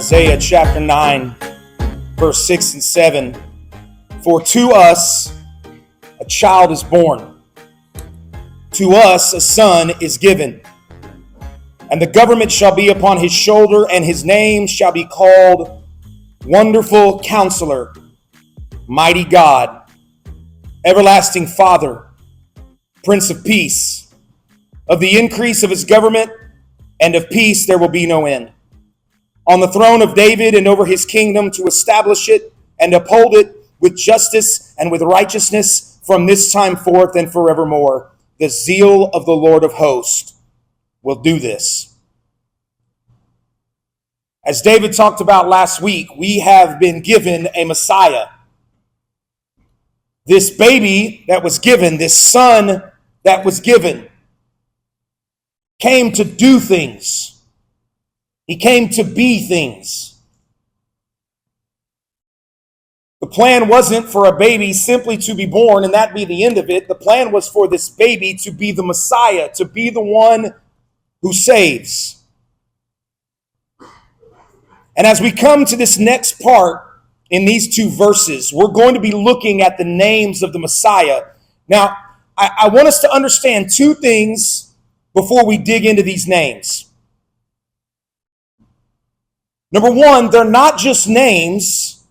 Isaiah chapter 9, verse 6 and 7. For to us a child is born, to us a son is given, and the government shall be upon his shoulder, and his name shall be called Wonderful Counselor, Mighty God, Everlasting Father, Prince of Peace. Of the increase of his government and of peace there will be no end. On the throne of David and over his kingdom, to establish it and uphold it with justice and with righteousness from this time forth and forevermore. The zeal of the Lord of hosts will do this. As David talked about last week, we have been given a Messiah. This baby that was given, this son that was given, came to do things. He came to be things. The plan wasn't for a baby simply to be born and that be the end of it. The plan was for this baby to be the Messiah, to be the one who saves. And as we come to this next part in these two verses, we're going to be looking at the names of the Messiah. Now, I want us to understand two things before we dig into these names. Number one, they're not just names,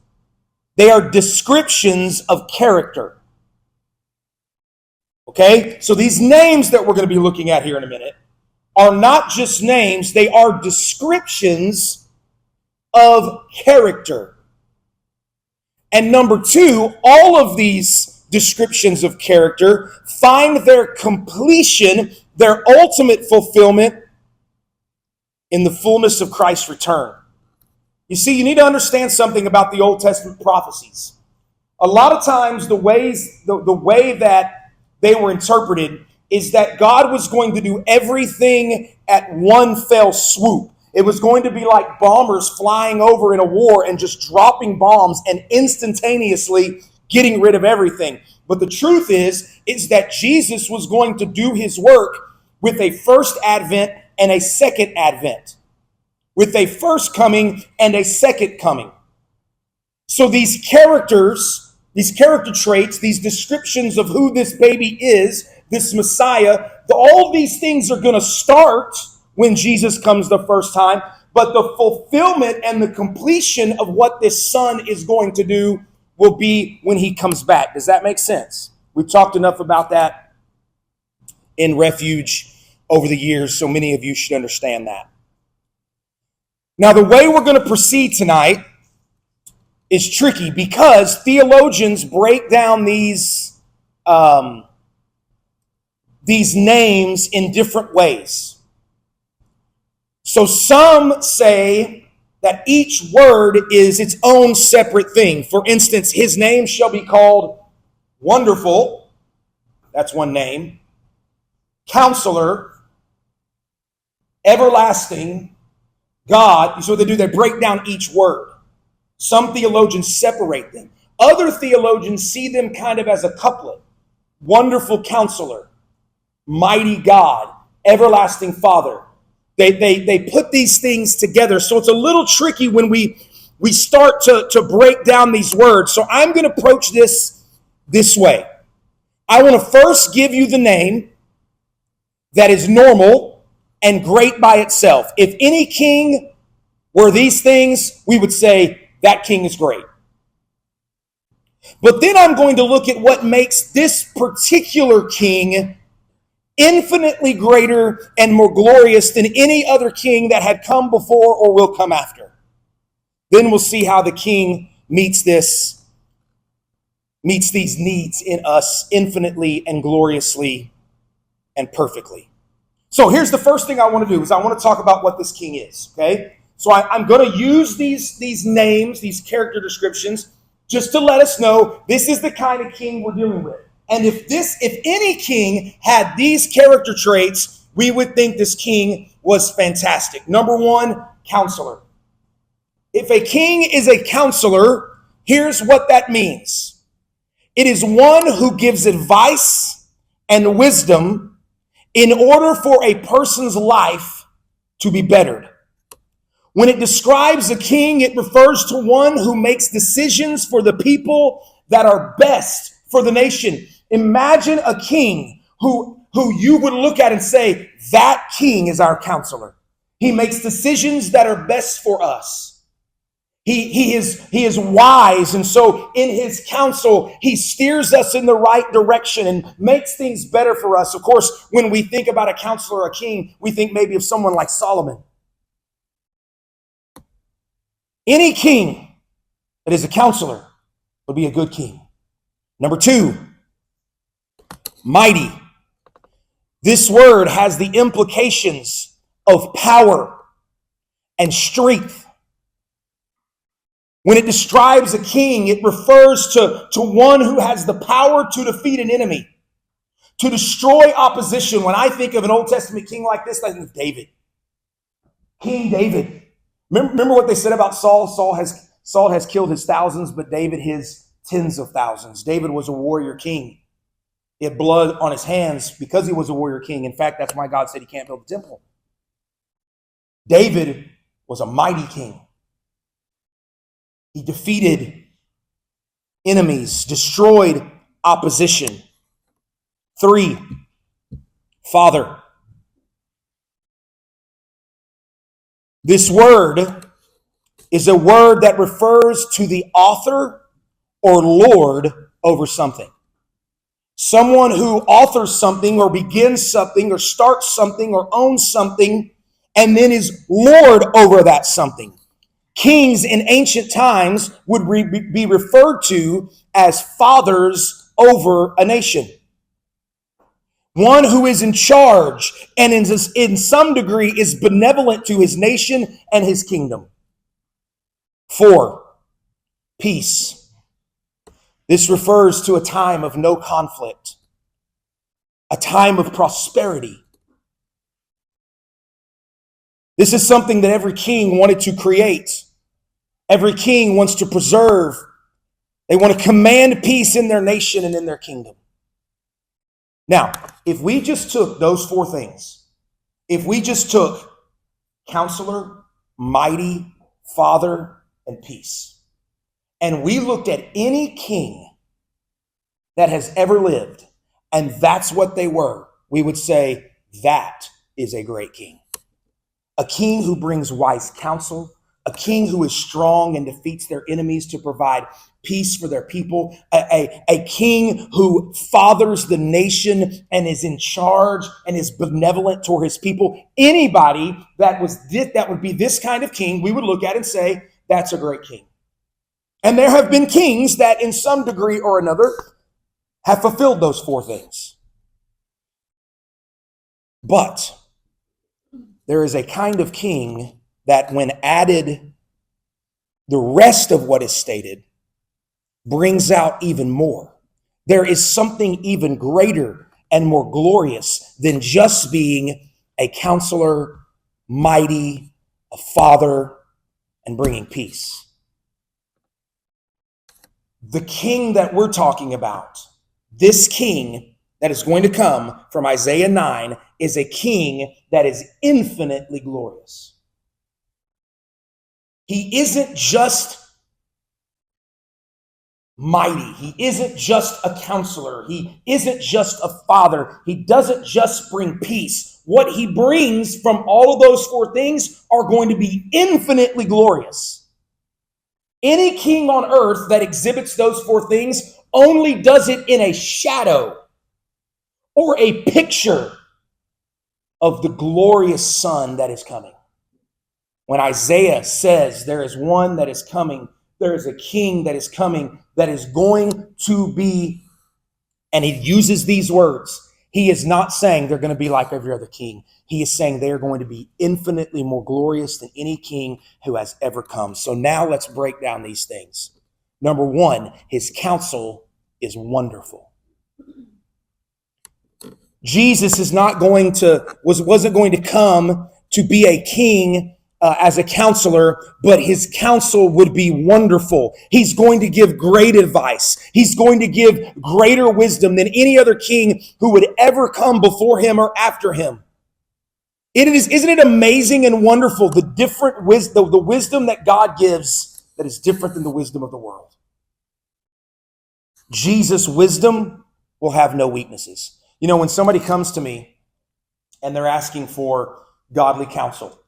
they are descriptions of character. Okay? So these names that we're going to be looking at here in a minute are not just names, they are descriptions of character. And number two, all of these descriptions of character find their completion, their ultimate fulfillment in the fullness of Christ's return. You see, you need to understand something about the Old Testament prophecies. A lot of times the way that they were interpreted is that God was going to do everything at one fell swoop. It was going to be like bombers flying over in a war and just dropping bombs and instantaneously getting rid of everything. But the truth is that Jesus was going to do his work with a first advent and a second advent, with a first coming and a second coming. So these character traits, these descriptions of who this baby is, this Messiah, all these things are going to start when Jesus comes the first time, but the fulfillment and the completion of what this son is going to do will be when he comes back. Does that make sense? We've talked enough about that in Refuge over the years, so many of you should understand that. Now, the way we're going to proceed tonight is tricky because theologians break down these names in different ways. So some say that each word is its own separate thing. For instance, his name shall be called Wonderful. That's one name. Counselor. Everlasting. God. So what they do, they break down each word. Some theologians separate them. Other theologians see them kind of as a couplet. Wonderful Counselor. Mighty God. Everlasting Father. They put these things together. So it's a little tricky when we start to break down these words. So I'm going to approach this way. I want to first give you the name that is normal and great by itself. If any king were these things, we would say that king is great. But then I'm going to look at what makes this particular king infinitely greater and more glorious than any other king that had come before or will come after. Then we'll see how the king meets these needs in us infinitely and gloriously and perfectly. So here's the first thing I want to do is I want to talk about what this king is, okay? So I'm going to use these names, these character descriptions, just to let us know this is the kind of king we're dealing with. And if any king had these character traits, we would think this king was fantastic. Number one, counselor. If a king is a counselor, here's what that means. It is one who gives advice and wisdom in order for a person's life to be bettered. When it describes a king, it refers to one who makes decisions for the people that are best for the nation. Imagine a king who you would look at and say, that king is our counselor. He makes decisions that are best for us. He is wise, and so in his counsel, he steers us in the right direction and makes things better for us. Of course, when we think about a counselor, a king, we think maybe of someone like Solomon. Any king that is a counselor will be a good king. Number two, mighty. This word has the implications of power and strength. When it describes a king, it refers to one who has the power to defeat an enemy, to destroy opposition. When I think of an Old Testament king like this, I think of David. King David. Remember what they said about Saul? Saul has killed his thousands, but David his tens of thousands. David was a warrior king. He had blood on his hands because he was a warrior king. In fact, that's why God said he can't build the temple. David was a mighty king. He defeated enemies, destroyed opposition. 3, Father. This word is a word that refers to the author or Lord over something. Someone who authors something or begins something or starts something or owns something and then is Lord over that something. Kings in ancient times would be referred to as fathers over a nation. One who is in charge and in some degree is benevolent to his nation and his kingdom. 4, peace. This refers to a time of no conflict, a time of prosperity. This is something that every king wanted to create. Every king wants to preserve. They want to command peace in their nation and in their kingdom. Now, if we just took those 4 things, if we just took counselor, mighty, father, and peace, and we looked at any king that has ever lived, and that's what they were, we would say that is a great king. A king who brings wise counsel, a king who is strong and defeats their enemies to provide peace for their people, a king who fathers the nation and is in charge and is benevolent toward his people. Anybody that would be this kind of king, we would look at and say, that's a great king. And there have been kings that in some degree or another have fulfilled those 4 things. But there is a kind of king that when added, the rest of what is stated brings out even more. There is something even greater and more glorious than just being a counselor, mighty, a father, and bringing peace. The king that we're talking about, this king that is going to come from Isaiah 9, is a king that is infinitely glorious. He isn't just mighty. He isn't just a counselor. He isn't just a father. He doesn't just bring peace. What he brings from all of those 4 things are going to be infinitely glorious. Any king on earth that exhibits those 4 things only does it in a shadow or a picture of the glorious Son that is coming. When Isaiah says there is one that is coming, there is a king that is coming that is going to be, and he uses these words. He is not saying they're going to be like every other king. He is saying they are going to be infinitely more glorious than any king who has ever come. So now let's break down these things. Number 1, his counsel is wonderful. Jesus wasn't going to come to be a king as a counselor, but his counsel would be wonderful. He's going to give great advice. He's going to give greater wisdom than any other king who would ever come before him or after him. Isn't it amazing and wonderful the different wisdom, the wisdom that God gives that is different than the wisdom of the world? Jesus' wisdom will have no weaknesses. You know, when somebody comes to me and they're asking for godly counsel,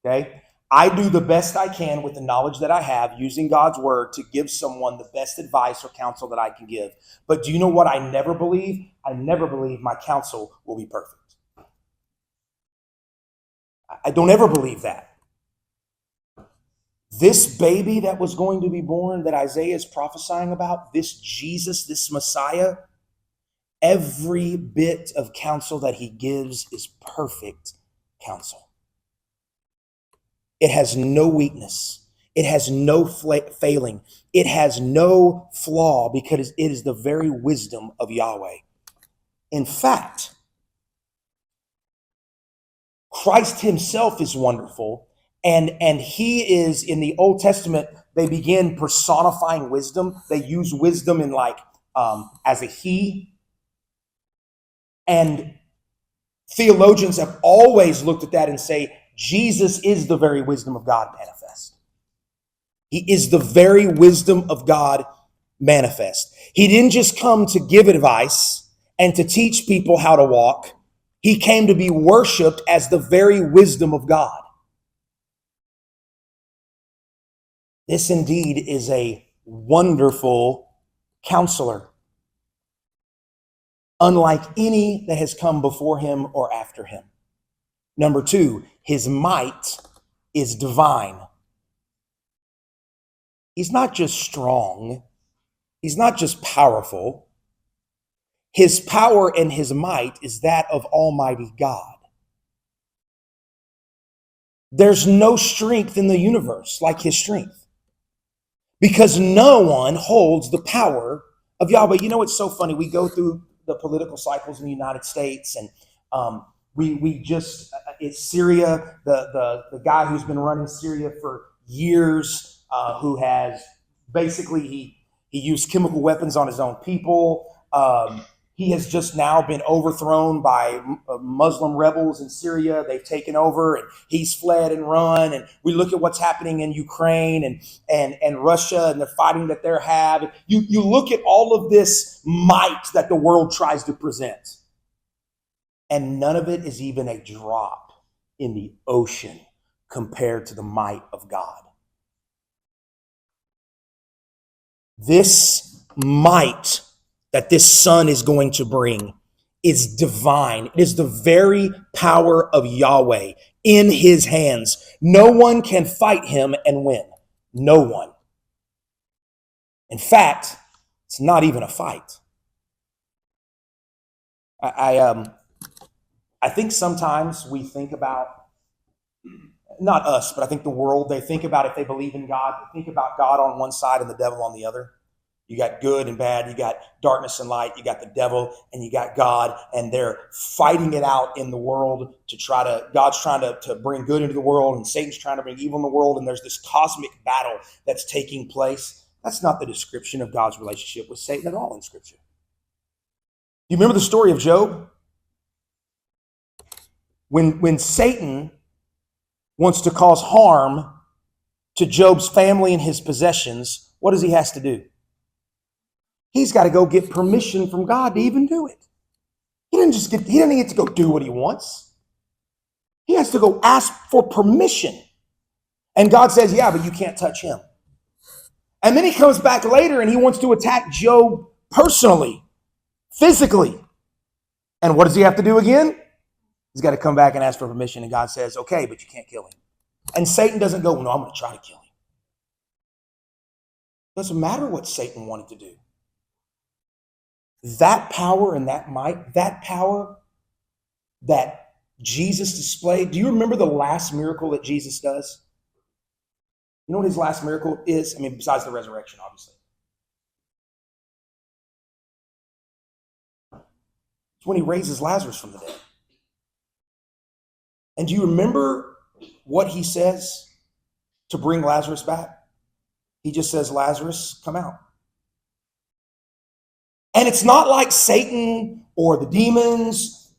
okay, I do the best I can with the knowledge that I have using God's word to give someone the best advice or counsel that I can give. But do you know what I never believe? I never believe my counsel will be perfect. I don't ever believe that. This baby that was going to be born that Isaiah is prophesying about, this Jesus, this Messiah, every bit of counsel that he gives is perfect counsel. It has no weakness. It has no failing. It has no flaw because it is the very wisdom of Yahweh. In fact, Christ himself is wonderful. And he is, in the Old Testament, they begin personifying wisdom. They use wisdom in as a he. And theologians have always looked at that and say, Jesus is the very wisdom of God manifest. He is the very wisdom of God manifest. He didn't just come to give advice and to teach people how to walk. He came to be worshiped as the very wisdom of God. This indeed is a wonderful counselor, unlike any that has come before him or after him. Number two, his might is divine. He's not just strong. He's not just powerful. His power and his might is that of Almighty God. There's no strength in the universe like his strength, because no one holds the power of Yahweh. You know, it's so funny. We go through the political cycles in the United States, and it's Syria, the guy who's been running Syria for years, who has basically, he used chemical weapons on his own people. He has just now been overthrown by Muslim rebels in Syria. They've taken over, and he's fled and run. And we look at what's happening in Ukraine and Russia, and the fighting that they're having. You look at all of this might that the world tries to present, and none of it is even a drop in the ocean compared to the might of God. This might that this son is going to bring is divine. It is the very power of Yahweh in his hands. No one can fight him and win. No one. In fact, it's not even a fight. I think sometimes we think about, not us, but I think the world, they think about, if they believe in God, they think about God on one side and the devil on the other. You got good and bad, you got darkness and light, you got the devil and you got God, and they're fighting it out in the world God's trying to bring good into the world, and Satan's trying to bring evil in the world, and there's this cosmic battle that's taking place. That's not the description of God's relationship with Satan at all in Scripture. You remember the story of Job? When Satan wants to cause harm to Job's family and his possessions, what does he have to do? He's got to go get permission from God to even do it. He doesn't get to go do what he wants. He has to go ask for permission. And God says, yeah, but you can't touch him. And then he comes back later and he wants to attack Job personally, physically. And what does he have to do again? He's got to come back and ask for permission. And God says, okay, but you can't kill him. And Satan doesn't go, no, I'm going to try to kill him. Doesn't matter what Satan wanted to do. That power and that might, that power that Jesus displayed. Do you remember the last miracle that Jesus does? You know what his last miracle is? I mean, besides the resurrection, obviously. It's when he raises Lazarus from the dead. And do you remember what he says to bring Lazarus back? He just says, Lazarus, come out. And it's not like Satan or the demons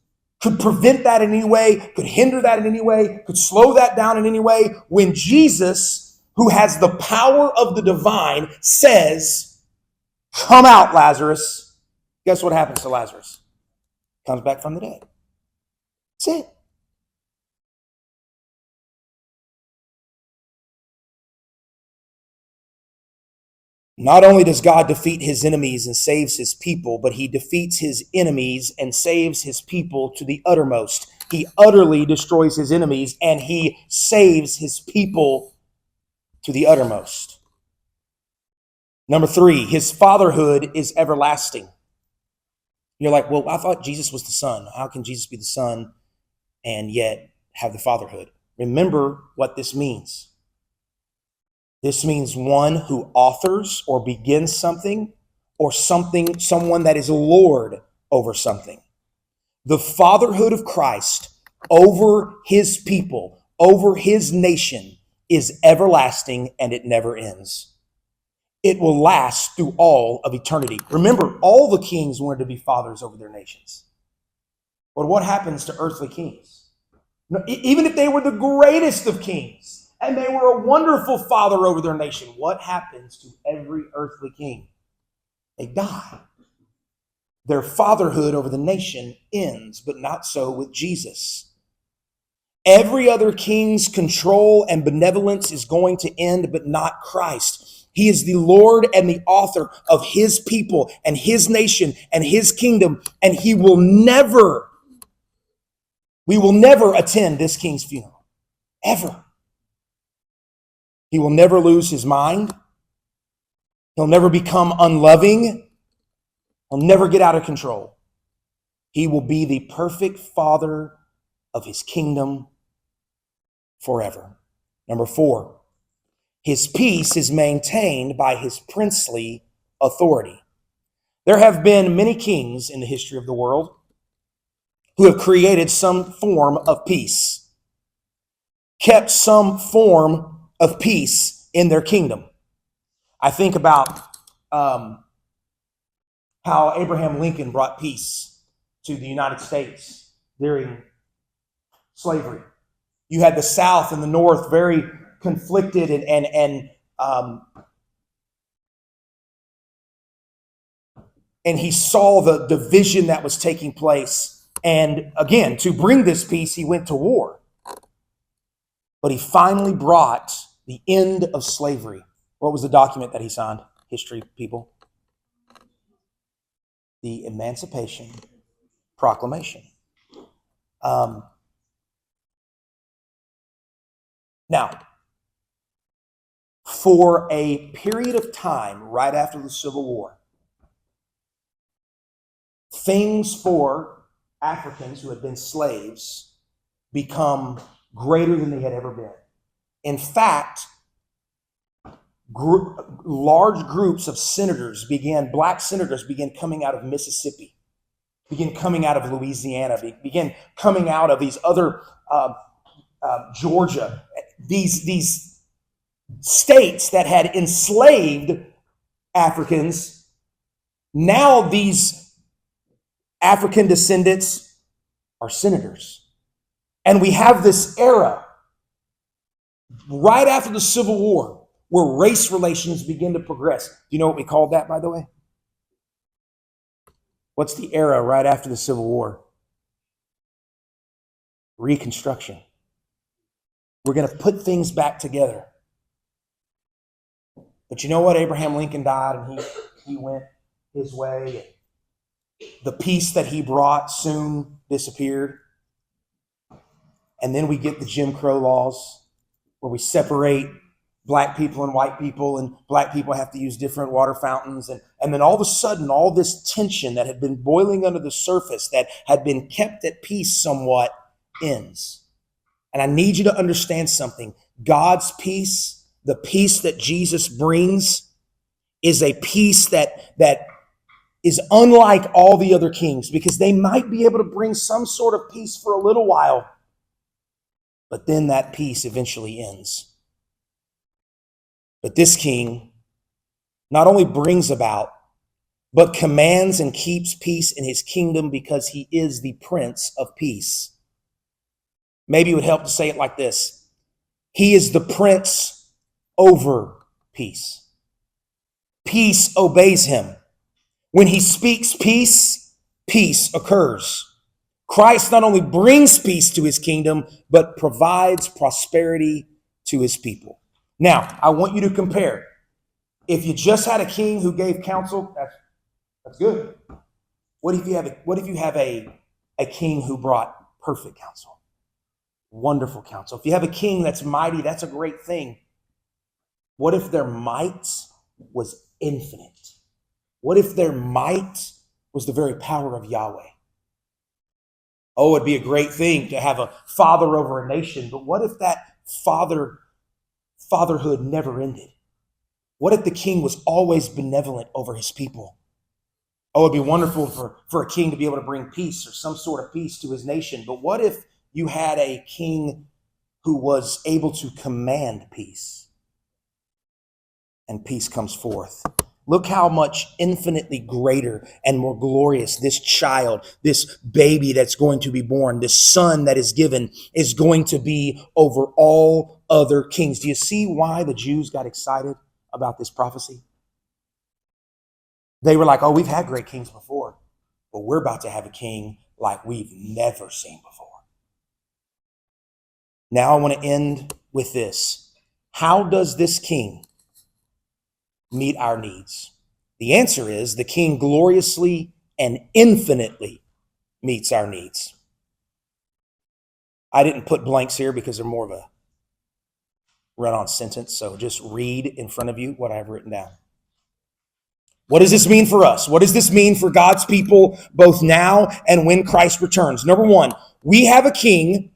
could prevent that in any way, could hinder that in any way, could slow that down in any way. When Jesus, who has the power of the divine, says, come out, Lazarus, guess what happens to Lazarus? Comes back from the dead. That's it. Not only does God defeat his enemies and saves his people, but he defeats his enemies and saves his people to the uttermost. He utterly destroys his enemies and he saves his people to the uttermost. Number 3, his fatherhood is everlasting. You're like, well, I thought Jesus was the Son. How can Jesus be the Son and yet have the fatherhood? Remember what this means. This means one who authors or begins something, or someone that is Lord over something. The fatherhood of Christ over his people, over his nation, is everlasting and it never ends. It will last through all of eternity. Remember, all the kings wanted to be fathers over their nations. But what happens to earthly kings? Even if they were the greatest of kings, and they were a wonderful father over their nation, what happens to every earthly king? They die. Their fatherhood over the nation ends, but not so with Jesus. Every other king's control and benevolence is going to end, but not Christ. He is the Lord and the author of his people and his nation and his kingdom, and we will never attend this king's funeral, ever. He will never lose his mind. He'll never become unloving. He'll never get out of control. He will be the perfect father of his kingdom forever. Number 4, his peace is maintained by his princely authority. There have been many kings in the history of the world who have created some form of peace, kept some form of peace in their kingdom. I think about how Abraham Lincoln brought peace to the United States during slavery. You had the South and the North very conflicted, and he saw the division that was taking place. And again, to bring this peace, he went to war. But he finally brought the end of slavery. What was the document that he signed? History people. The Emancipation Proclamation. Now, for a period of time right after the Civil War, things for Africans who had been slaves become greater than they had ever been. In fact, large groups of black senators began coming out of Mississippi, began coming out of Louisiana, began coming out of these other Georgia, these states that had enslaved Africans. Now these African descendants are senators. And we have this era right after the Civil War where race relations begin to progress. Do you know what we called that, by the way? What's the era right after the Civil War? Reconstruction. We're going to put things back together. But you know what? Abraham Lincoln died and he went his way. The peace that he brought soon disappeared. And then we get the Jim Crow laws where we separate black people and white people, and black people have to use different water fountains. And then all of a sudden, all this tension that had been boiling under the surface, that had been kept at peace somewhat, ends. And I need you to understand something. God's peace, the peace that Jesus brings, is a peace that is unlike all the other kings, because they might be able to bring some sort of peace for a little while, but then that peace eventually ends. But this king not only brings about but commands and keeps peace in his kingdom because he is the Prince of Peace. Maybe it would help to say it like this: he is the Prince over peace. Peace obeys him. When he speaks peace, peace occurs. Christ not only brings peace to his kingdom, but provides prosperity to his people. Now, I want you to compare. If you just had a king who gave counsel, that's good. What if you have a king who brought perfect counsel? Wonderful counsel. If you have a king that's mighty, that's a great thing. What if their might was infinite? What if their might was the very power of Yahweh? Oh, it'd be a great thing to have a father over a nation, but what if that fatherhood never ended? What if the king was always benevolent over his people? Oh, it'd be wonderful for a king to be able to bring peace or some sort of peace to his nation. But what if you had a king who was able to command peace and peace comes forth? Look how much infinitely greater and more glorious this child, this baby that's going to be born, this son that is given is going to be over all other kings. Do you see why the Jews got excited about this prophecy? They were like, oh, we've had great kings before, but we're about to have a king like we've never seen before. Now I want to end with this. How does this king meet our needs? The answer is the king gloriously and infinitely meets our needs. I didn't put blanks here because they're more of a run-on sentence, so just read in front of you what I've written down. What does this mean for us? What does this mean for God's people both now and when Christ returns? Number one, we have a king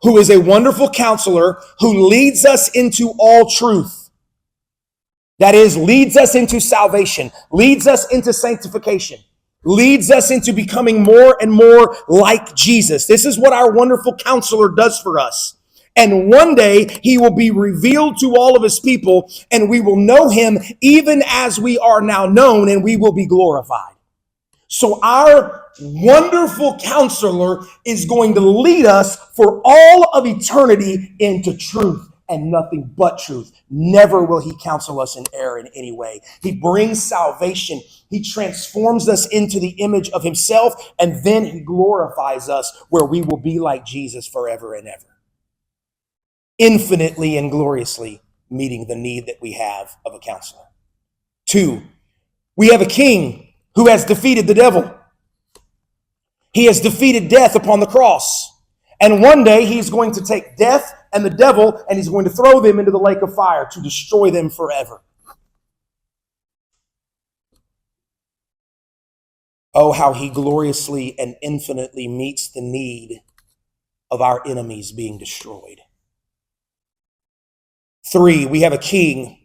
who is a wonderful counselor who leads us into all truth. That is, leads us into salvation, leads us into sanctification, leads us into becoming more and more like Jesus. This is what our wonderful counselor does for us. And one day he will be revealed to all of his people, and we will know him even as we are now known, and we will be glorified. So our wonderful counselor is going to lead us for all of eternity into truth and nothing but truth. Never will he counsel us in error in any way. He brings salvation. He transforms us into the image of himself, and then he glorifies us where we will be like Jesus forever and ever. Infinitely and gloriously meeting the need that we have of a counselor. 2, we have a king who has defeated the devil. He has defeated death upon the cross. And one day he's going to take death and the devil and he's going to throw them into the lake of fire to destroy them forever. Oh, how he gloriously and infinitely meets the need of our enemies being destroyed. 3, we have a king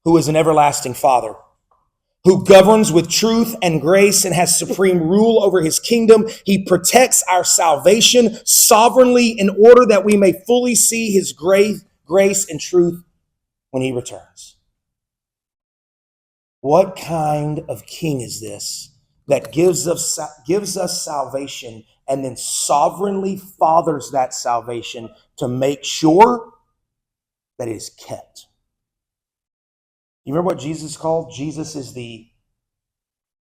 who is an everlasting father, who governs with truth and grace and has supreme rule over his kingdom. He protects our salvation sovereignly in order that we may fully see his grace and truth when he returns. What kind of king is this that gives us salvation and then sovereignly fathers that salvation to make sure that it is kept? You remember what Jesus is called? Jesus is the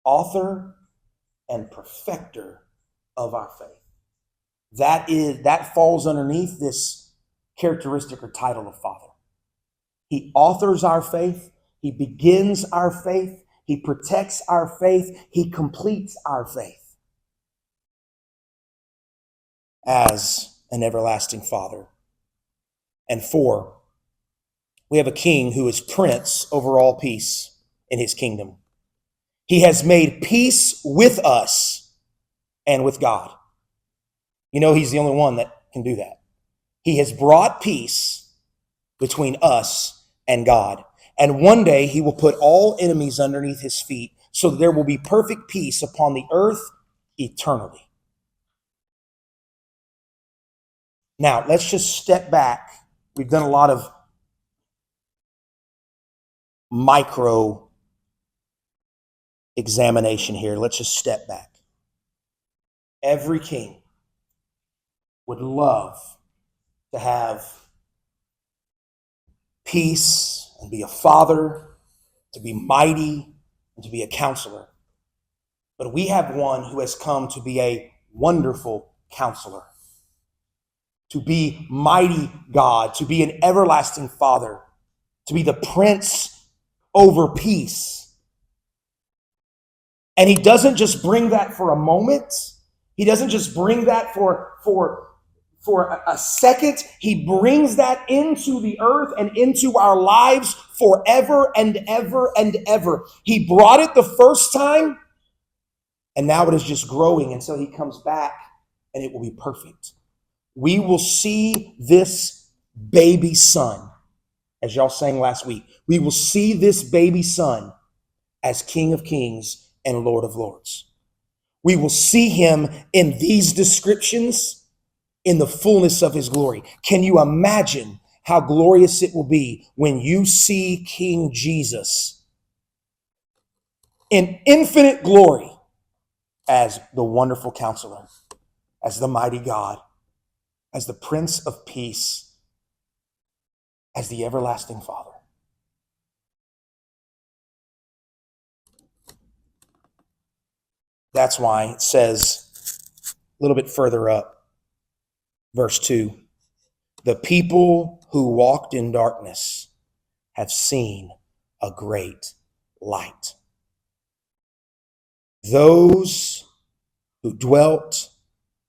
author and perfecter of our faith. That falls underneath this characteristic or title of Father. He authors our faith. He begins our faith. He protects our faith. He completes our faith as an everlasting Father. And 4, we have a king who is prince over all peace in his kingdom. He has made peace with us and with God. You know, he's the only one that can do that. He has brought peace between us and God. And one day he will put all enemies underneath his feet so that there will be perfect peace upon the earth eternally. Now, let's just step back. We've done a lot of micro examination here. Let's just step back. Every king would love to have peace and be a father, to be mighty, and to be a counselor. But we have one who has come to be a wonderful counselor, to be mighty God, to be an everlasting Father, to be the Prince over peace. And he doesn't just bring that for a moment. He doesn't just bring that for a second. He brings that into the earth and into our lives forever and ever and ever. He brought it the first time, and now it is just growing until he comes back, and it will be perfect. We will see this baby son, as y'all sang last week. We will see this baby son as King of Kings and Lord of Lords. We will see him in these descriptions in the fullness of his glory. Can you imagine how glorious it will be when you see King Jesus in infinite glory as the wonderful counselor, as the mighty God, as the Prince of Peace, as the everlasting Father? That's why it says a little bit further up, verse 2, the people who walked in darkness have seen a great light. Those who dwelt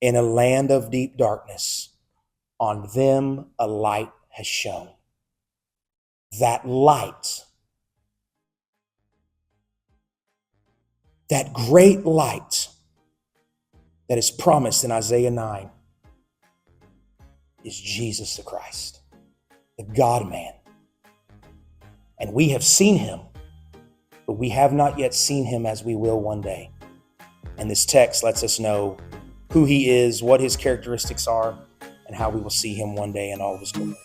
in a land of deep darkness, on them a light has shone. That light, that great light that is promised in Isaiah 9 is Jesus the Christ, the God-man. And we have seen him, but we have not yet seen him as we will one day. And this text lets us know who he is, what his characteristics are, and how we will see him one day in all of his glory.